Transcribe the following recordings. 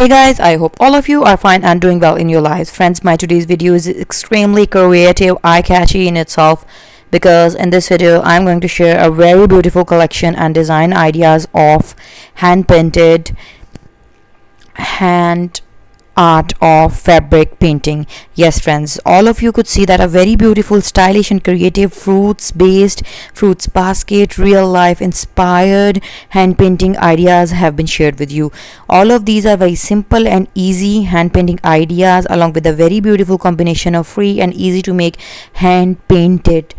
Hey guys, I hope all of you are fine and doing well in your lives. Friends, my today's video is extremely creative, eye-catchy in itself because in this video I'm going to share a very beautiful collection and design ideas of hand-painted hand art of fabric painting. Yes friends, all of you could see that a very beautiful, stylish and creative fruits basket, real life inspired hand painting ideas have been shared with you. All of these are very simple and easy hand painting ideas along with a very beautiful combination of free and easy to make hand painted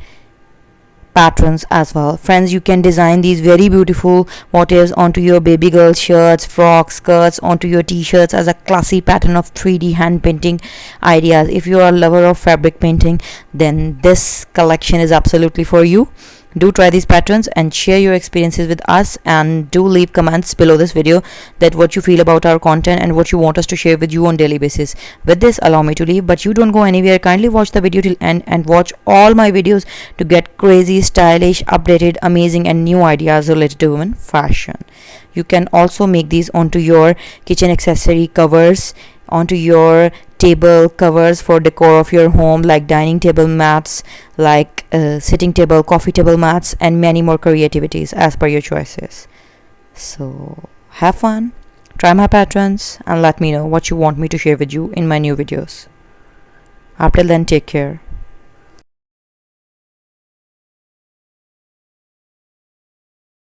patterns as well. Friends, you can design these very beautiful motifs onto your baby girl shirts, frocks, skirts, onto your t-shirts as a classy pattern of 3D hand painting ideas. If you are a lover of fabric painting, then this collection is absolutely for you. Do try these patterns and share your experiences with us, and do leave comments below this video that what you feel about our content and what you want us to share with you on daily basis. With this, allow me to leave, but you don't go anywhere. Kindly watch the video till end and watch all my videos to get crazy, stylish, updated, amazing and new ideas related to women fashion. You can also make these onto your kitchen accessory covers, onto your table covers for decor of your home, like dining table mats, like sitting table, coffee table mats, and many more creativities as per your choices. So have fun, try my patterns, and let me know what you want me to share with you in my new videos. Up till then, take care.